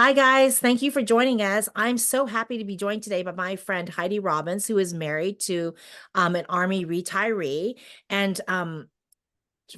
Hi, guys. Thank you for joining us. I'm so happy to be joined today by my friend Heidi Robbins, who is married to an Army retiree. And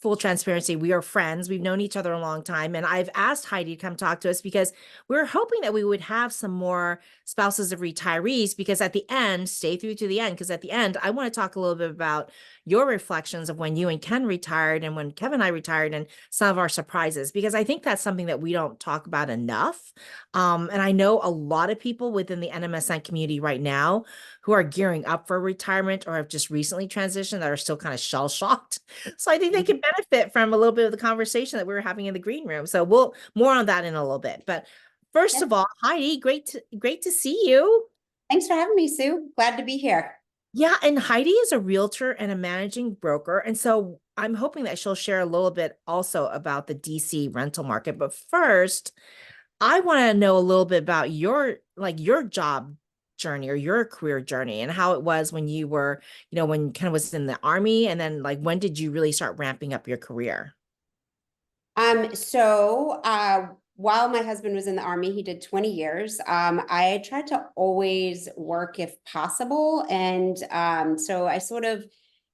full transparency, we are friends. We've known each other a long time. And I've asked Heidi to come talk to us because we're hoping that we would have some more spouses of retirees, because at the end, stay through to the end, because at the end, I want to talk a little bit about your reflections of when you and Ken retired and when Kevin and I retired and some of our surprises, because I think that's something that we don't talk about enough. And I know a lot of people within the NMSN community right now who are gearing up for retirement or have just recently transitioned that are still kind of shell shocked. So I think they can benefit from a little bit of the conversation that we were having in the green room. So we'll more on that in a little bit. But first Yeah. of all, Heidi, great to see you. Thanks for having me, Sue. Glad to be here. Yeah, and Heidi is a realtor and a managing broker. And so I'm hoping that she'll share a little bit also about the DC rental market. But first, I want to know a little bit about your job journey or your career journey and how it was when you were, when you kind of was in the army, and then like when did you really start ramping up your career? While my husband was in the army, he did 20 years. I tried to always work if possible. So I sort of,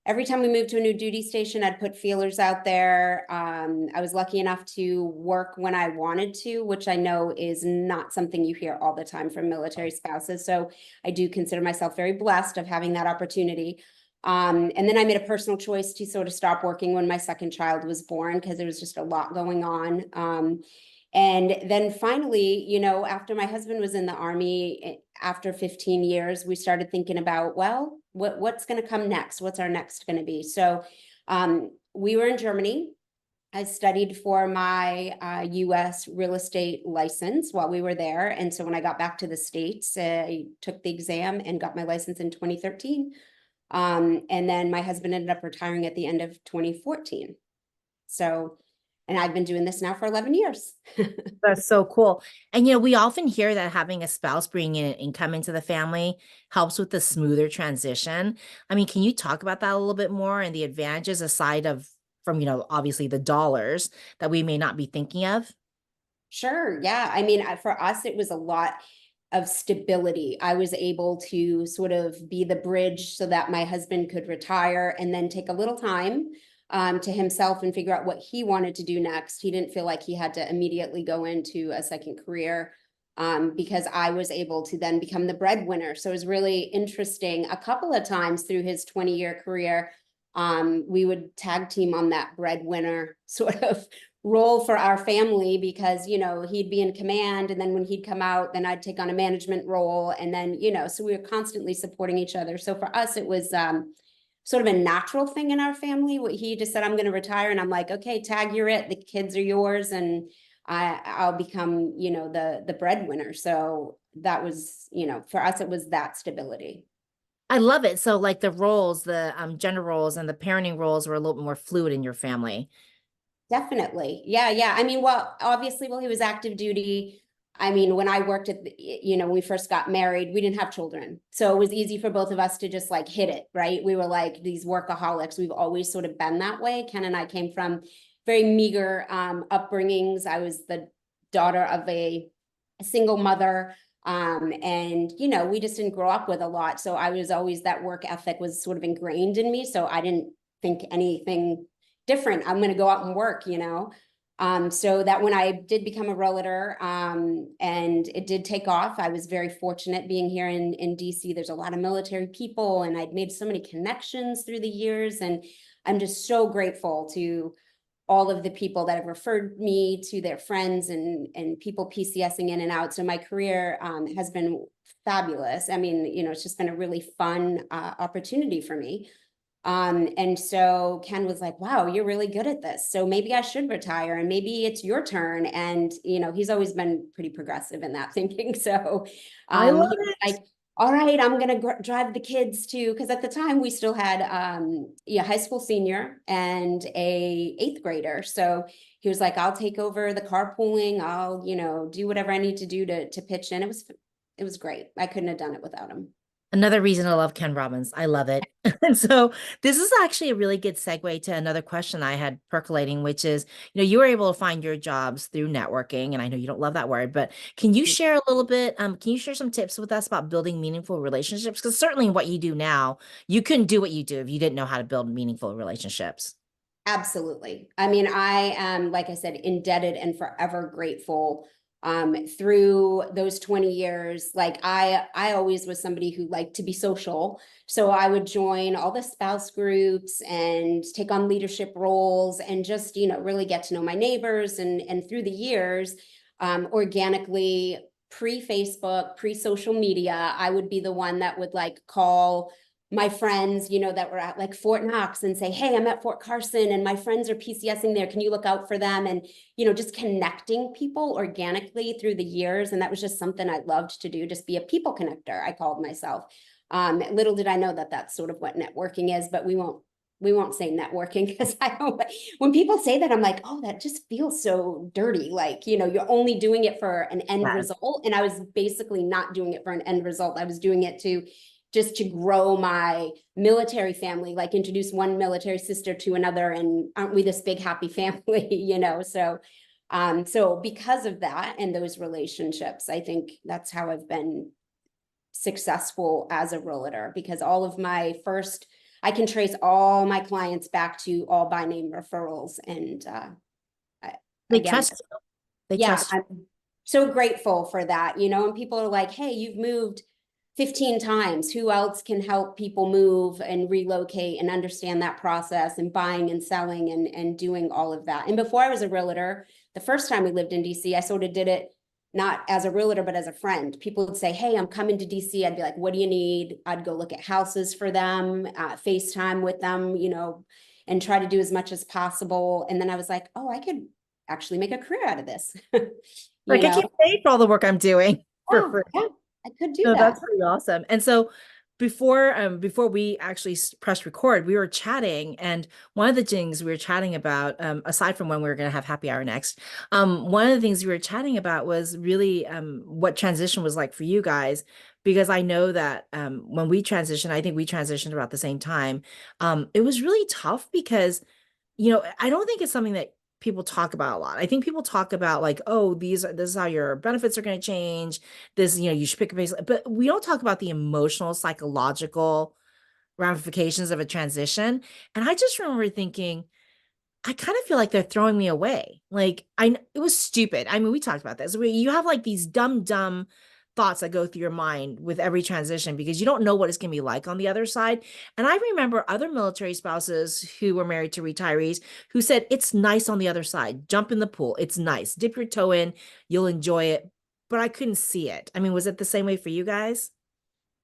every time we moved to a new duty station, I'd put feelers out there. I was lucky enough to work when I wanted to, which I know is not something you hear all the time from military spouses. So I do consider myself very blessed of having that opportunity. And then I made a personal choice to sort of stop working when my second child was born because there was just a lot going on. And then finally, after my husband was in the army, after 15 years, we started thinking about, well, what's going to come next? What's our next going to be? So we were in Germany. I studied for my US real estate license while we were there. And so when I got back to the States, I took the exam and got my license in 2013. And then my husband ended up retiring at the end of 2014. So, and I've been doing this now for 11 years. That's so cool. And we often hear that having a spouse bring in income into the family helps with the smoother transition. I mean, can you talk about that a little bit more and the advantages aside of from, obviously the dollars that we may not be thinking of? Sure. Yeah. I mean, for us, it was a lot of stability. I was able to sort of be the bridge so that my husband could retire and then take a little time to himself and figure out what he wanted to do next. He didn't feel like he had to immediately go into a second career because I was able to then become the breadwinner. So it was really interesting. A couple of times through his 20-year career, we would tag team on that breadwinner sort of role for our family because, he'd be in command. And then when he'd come out, then I'd take on a management role. And then, so we were constantly supporting each other. So for us, it was sort of a natural thing in our family. He just said, I'm going to retire. And I'm like, okay, tag, you're it. The kids are yours. And I'll become, the breadwinner. So that was, for us, it was that stability. I love it. So like the roles, the gender roles and the parenting roles were a little bit more fluid in your family. Definitely. Yeah, yeah. I mean, well, obviously, while he was active duty, I mean, when I worked when we first got married, we didn't have children. So it was easy for both of us to just like hit it, right? We were like these workaholics. We've always sort of been that way. Ken and I came from very meager upbringings. I was the daughter of a single mother. And we just didn't grow up with a lot. So I was always, that work ethic was sort of ingrained in me. So I didn't think anything different. I'm going to go out and work. So that when I did become a realtor, and it did take off, I was very fortunate being here in DC. There's a lot of military people, and I'd made so many connections through the years. And I'm just so grateful to all of the people that have referred me to their friends and people PCSing in and out. So my career has been fabulous. I mean, it's just been a really fun opportunity for me. And so Ken was like, wow, you're really good at this. So maybe I should retire and maybe it's your turn. And, he's always been pretty progressive in that thinking. So I love he was it. like, all right, I'm going to drive the kids to, because at the time we still had high school senior and a eighth grader. So he was like, I'll take over the carpooling. I'll, do whatever I need to do to pitch in. It was great. I couldn't have done it without him. Another reason I love Ken Robbins. I love it. And so this is actually a really good segue to another question I had percolating, which is, you were able to find your jobs through networking, and I know you don't love that word, but can you share a little bit, can you share some tips with us about building meaningful relationships? Because certainly what you do now, you couldn't do what you do if you didn't know how to build meaningful relationships. Absolutely. I mean, I am, like I said, indebted and forever grateful through those 20 years. Like I always was somebody who liked to be social. So I would join all the spouse groups and take on leadership roles and just, really get to know my neighbors. And through the years, organically, pre-Facebook, pre-social media, I would be the one that would like call my friends, that were at like Fort Knox and say, hey, I'm at Fort Carson and my friends are PCSing there. Can you look out for them? And, just connecting people organically through the years. And that was just something I loved to do, just be a people connector, I called myself. Little did I know that that's sort of what networking is, but we won't say networking because I don't, when people say that, I'm like, oh, that just feels so dirty. Like, you're only doing it for an end Yes. result. And I was basically not doing it for an end result. I was doing it just to grow my military family, like introduce one military sister to another. And aren't we this big, happy family, So because of that and those relationships, I think that's how I've been successful as a realtor, because I can trace all my clients back to all by name referrals. And They again, trust you. They yeah, trust you. I'm so grateful for that, and people are like, hey, you've moved 15 times. Who else can help people move and relocate and understand that process and buying and selling and doing all of that? And before I was a realtor, the first time we lived in DC, I sort of did it not as a realtor, but as a friend. People would say, hey, I'm coming to DC. I'd be like, what do you need? I'd go look at houses for them, FaceTime with them, and try to do as much as possible. And then I was like, oh, I could actually make a career out of this. you Like I know, get paid for all the work I'm doing for yeah, free. yeah, I could do No, that. that's pretty awesome. And so before we actually pressed record, we were chatting, and one of the things we were chatting about, aside from when we were going to have happy hour next, one of the things we were chatting about was really what transition was like for you guys, because I know that when we transitioned, I think we transitioned about the same time. It was really tough because I don't think it's something that people talk about a lot. I think people talk about like, oh, this is how your benefits are going to change. This, you should pick a base, but we don't talk about the emotional, psychological ramifications of a transition. And I just remember thinking, I kind of feel like they're throwing me away. Like it was stupid. I mean, we talked about this. You have like these dumb thoughts that go through your mind with every transition because you don't know what it's going to be like on the other side. And I remember other military spouses who were married to retirees who said, it's nice on the other side. Jump in the pool. It's nice. Dip your toe in. You'll enjoy it. But I couldn't see it. I mean, was it the same way for you guys?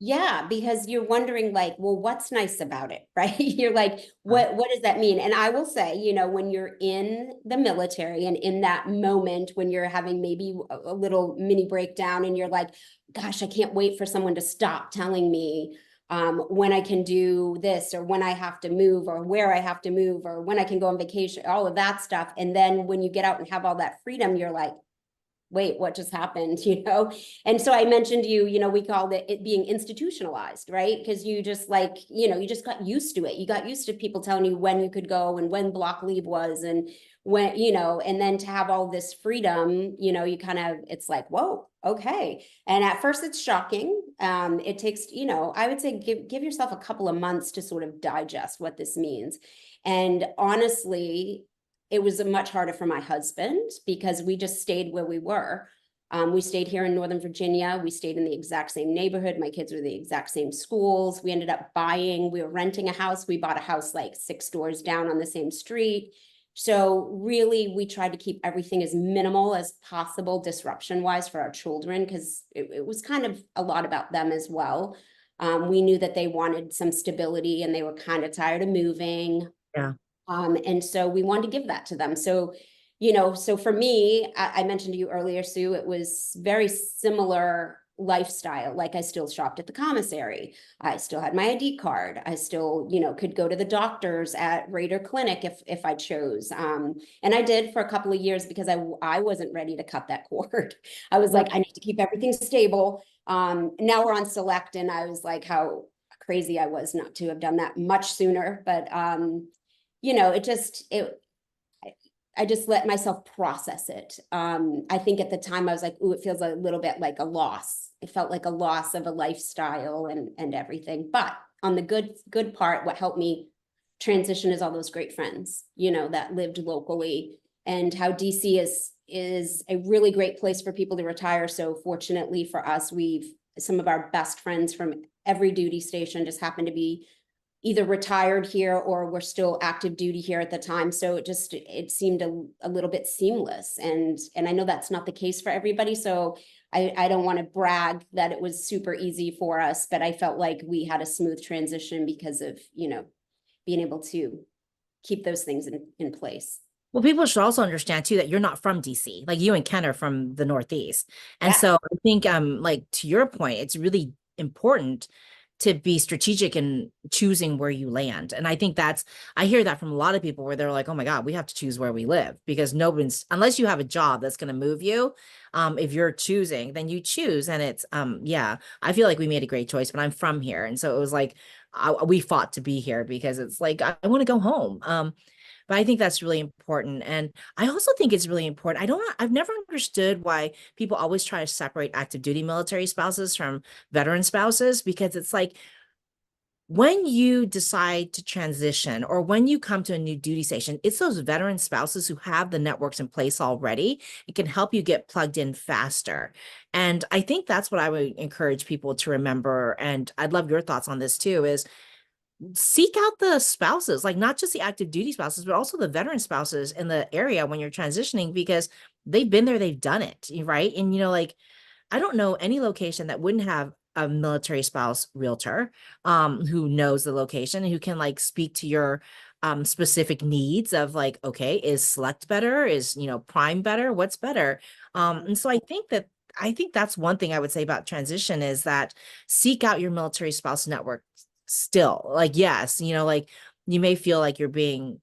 Yeah, because you're wondering like, well, what's nice about it, right? You're like, Uh, what does that mean? And I will say, when you're in the military and in that moment when you're having maybe a little mini breakdown and you're like, gosh, I can't wait for someone to stop telling me when I can do this or when I have to move or where I have to move or when I can go on vacation, all of that stuff. And then when you get out and have all that freedom, you're like, wait, what just happened, And so I mentioned we called it being institutionalized, right? Because you just like, you just got used to it. You got used to people telling you when you could go and when block leave was and when, and then to have all this freedom, you kind of, it's like, whoa, okay. And at first it's shocking. It takes, I would say give yourself a couple of months to sort of digest what this means. And honestly, it was much harder for my husband because we just stayed where we were. We stayed here in Northern Virginia. We stayed in the exact same neighborhood. My kids were in the exact same schools. We ended up we were renting a house. We bought a house like 6 doors down on the same street. So really, we tried to keep everything as minimal as possible disruption-wise for our children because it was kind of a lot about them as well. We knew that they wanted some stability and they were kind of tired of moving. yeah. And so we wanted to give that to them. So, so for me, I mentioned to you earlier, Sue, it was very similar lifestyle. Like I still shopped at the commissary. I still had my ID card. I still, could go to the doctors at Raider Clinic if I chose. And I did for a couple of years because I wasn't ready to cut that cord. I was like, I need to keep everything stable. Now we're on Select, and I was like, how crazy I was not to have done that much sooner. But I just let myself process it. I think at the time I was like, ooh, it feels a little bit like a loss. It felt like a loss of a lifestyle and everything. But on the good part, what helped me transition is all those great friends, that lived locally, and how DC is a really great place for people to retire. So fortunately for us, some of our best friends from every duty station just happen to be either retired here or were still active duty here at the time. So it seemed a little bit seamless. And I know that's not the case for everybody. So I don't want to brag that it was super easy for us, but I felt like we had a smooth transition because of, being able to keep those things in place. Well, people should also understand too that you're not from DC. Like you and Ken are from the Northeast. And Yeah. so I think like to your point, it's really important to be strategic in choosing where you land. And I think I hear that from a lot of people where they're like, oh my God, we have to choose where we live because unless you have a job that's going to move you, if you're choosing, then you choose. And it's, yeah, I feel like we made a great choice, but I'm from here. And so it was like, we fought to be here because it's like, I want to go home. But I think that's really important. And I also think it's really important. I've never understood why people always try to separate active duty military spouses from veteran spouses, because it's like when you decide to transition or when you come to a new duty station, it's those veteran spouses who have the networks in place already. It can help you get plugged in faster. And I think that's what I would encourage people to remember. And I'd love your thoughts on this too, is seek out the spouses, like not just the active duty spouses, but also the veteran spouses in the area when you're transitioning, because they've been there, they've done it, right? And, like, I don't know any location that wouldn't have a military spouse realtor who knows the location and who can like speak to your specific needs of like, okay, is Select better? Is, Prime better? What's better? And so I think that's one thing I would say about transition is that seek out your military spouse network still. Like, yes, like you may feel like you're being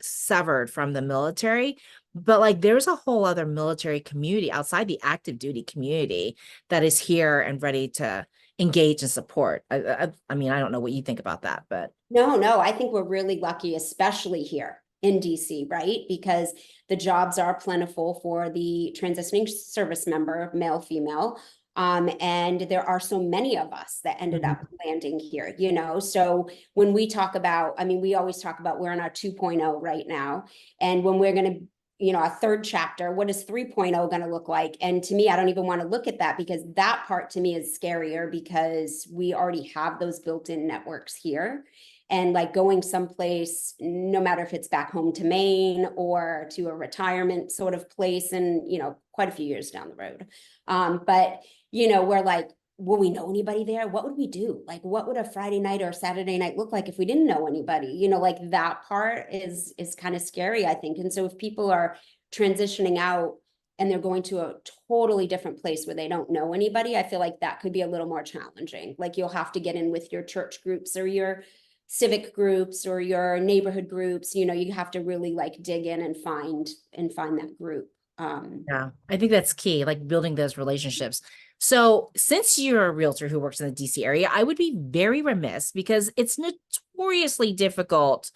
severed from the military, but like there's a whole other military community outside the active duty community that is here and ready to engage and support. I mean, I don't know what you think about that, but No, I think we're really lucky, especially here in DC, right? Because the jobs are plentiful for the transitioning service member, male, female. And there are so many of us that ended up landing here, So when we talk about, we always talk about we're in our 2.0 right now. And when we're going to, a third chapter, what is 3.0 going to look like? And to me, I don't even want to look at that because that part to me is scarier because we already have those built-in networks here. And like going someplace, no matter if it's back home to Maine or to a retirement sort of place and, quite a few years down the road. But we're like, will we know anybody there? What would we do? Like, what would a Friday night or Saturday night look like if we didn't know anybody? Like that part is kind of scary, I think. And so if people are transitioning out and they're going to a totally different place where they don't know anybody, I feel like that could be a little more challenging. Like you'll have to get in with your church groups or your civic groups or your neighborhood groups. You have to really like dig in and find that group. yeah, I think that's key, like building those relationships. So since you're a realtor who works in the DC area, I would be very remiss because it's notoriously difficult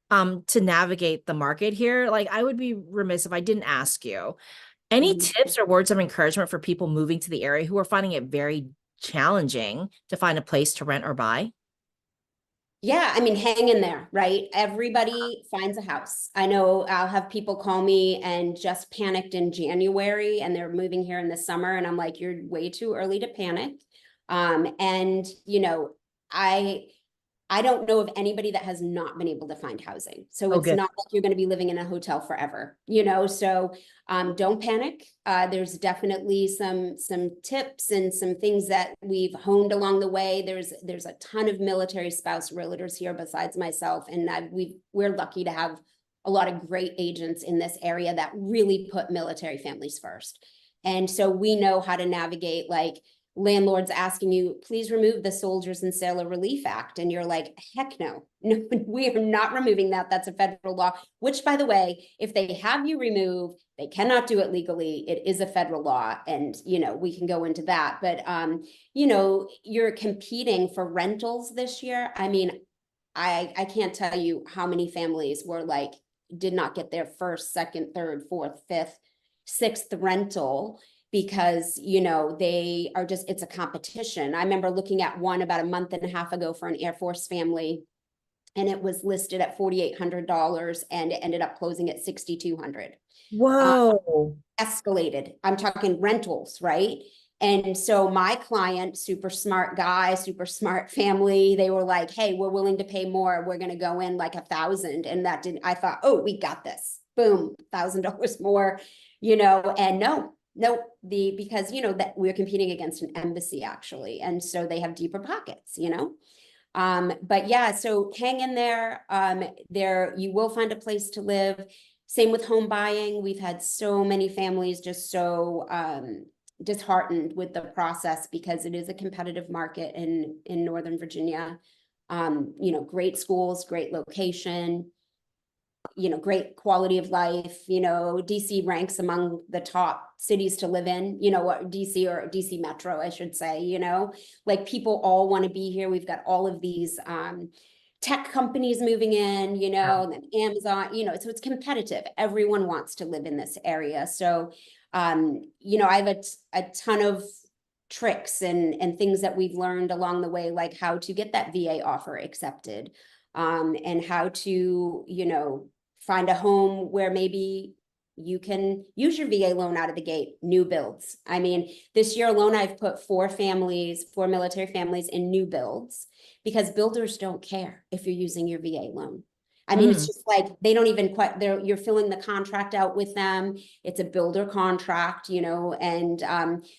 to navigate the market here. Like I would be remiss if I didn't ask you any tips or words of encouragement for people moving to the area who are finding it very challenging to find a place to rent or buy. Yeah, hang in there, right? Everybody finds a house. I know I'll have people call me and just panicked in January and they're moving here in the summer. And I'm like, you're way too early to panic. And I don't know of anybody that has not been able to find housing. So Oh, it's good. not like you're going to be living in a hotel forever, So don't panic. There's definitely some tips and some things that we've honed along the way. There's a ton of military spouse realtors here besides myself, and we're lucky to have a lot of great agents in this area that really put military families first. And so we know how to navigate, like, landlords asking you, please remove the Soldiers and Sailor Relief Act. And you're like, heck no, no, we are not removing that. That's a federal law, which, by the way, if they have you remove, they cannot do it legally. It is a federal law. And, we can go into that. But, you're competing for rentals this year. I mean, I can't tell you how many families were like, did not get their first, second, third, fourth, fifth, sixth rental because, they are just, it's a competition. I remember looking at one about a month and a half ago for an Air Force family, and it was listed at $4,800 and it ended up closing at $6,200. Whoa. Escalated. I'm talking rentals, right? And so my client, super smart guy, super smart family, they were like, hey, we're willing to pay more. We're going to go in like 1,000. And that didn't, I thought, oh, we got this. Boom, $1,000 more, and no, because, that we're competing against an embassy actually. And so they have deeper pockets, but yeah, so hang in there. There, you will find a place to live. Same with home buying. We've had so many families just so, disheartened with the process because it is a competitive market in Northern Virginia. Great schools, great location, great quality of life. DC ranks among the top cities to live in, DC or DC Metro, I should say, like people all want to be here. We've got all of these tech companies moving in, and then Amazon, so it's competitive. Everyone wants to live in this area. So, I have a ton of tricks and things that we've learned along the way, like how to get that VA offer accepted, and how to, find a home where maybe you can use your VA loan out of the gate, new builds. I mean, this year alone, I've put 4 military families in new builds because builders don't care if you're using your VA loan. I mean, it's just like, they don't even quite, you're filling the contract out with them. It's a builder contract, and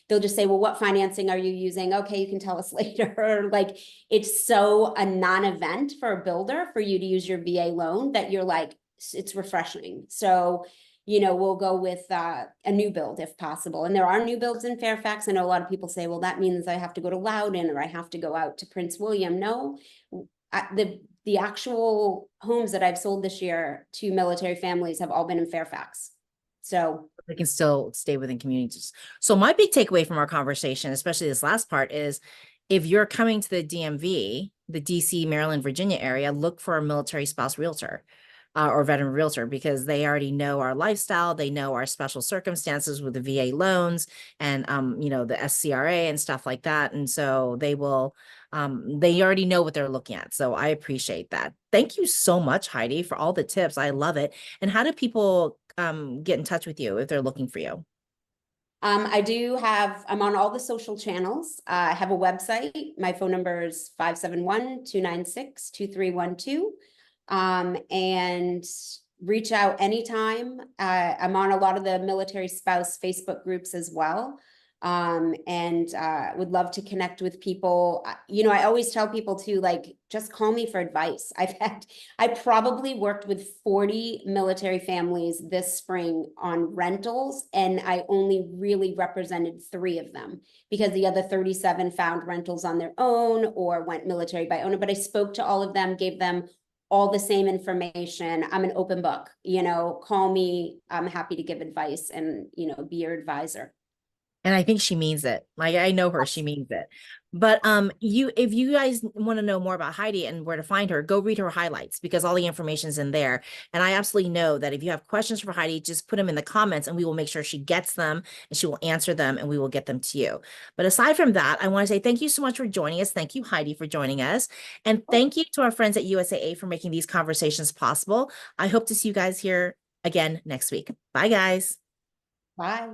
they'll just say, well, what financing are you using? Okay, you can tell us later. Like, it's so a non-event for a builder for you to use your VA loan that you're like, it's refreshing. So, we'll go with a new build if possible. And there are new builds in Fairfax. I know a lot of people say, well, that means I have to go to Loudoun or I have to go out to Prince William. No, the actual homes that I've sold this year to military families have all been in Fairfax. So They can still stay within communities. So my big takeaway from our conversation, especially this last part, is if you're coming to the DMV, the DC, Maryland, Virginia area, look for a military spouse realtor. Or veteran realtor, because they already know our lifestyle. They know our special circumstances with the VA loans and, the SCRA and stuff like that. And so they will, they already know what they're looking at. So I appreciate that. Thank you so much, Heidi, for all the tips. I love it. And how do people get in touch with you if they're looking for you? I'm on all the social channels. I have a website. My phone number is 571-296-2312. And reach out anytime. I'm on a lot of the military spouse Facebook groups as well. And would love to connect with people. I always tell people to, like, just call me for advice. I probably worked with 40 military families this spring on rentals, and I only really represented 3 of them because the other 37 found rentals on their own or went military by owner. But I spoke to all of them, gave them all the same information. I'm an open book, call me. I'm happy to give advice and, be your advisor. And I think she means it. Like, I know her, she means it. But if you guys want to know more about Heidi and where to find her, go read her highlights because all the information is in there. And I absolutely know that if you have questions for Heidi, just put them in the comments and we will make sure she gets them and she will answer them and we will get them to you. But aside from that, I want to say thank you so much for joining us. Thank you, Heidi, for joining us. And thank you to our friends at USAA for making these conversations possible. I hope to see you guys here again next week. Bye, guys. Bye.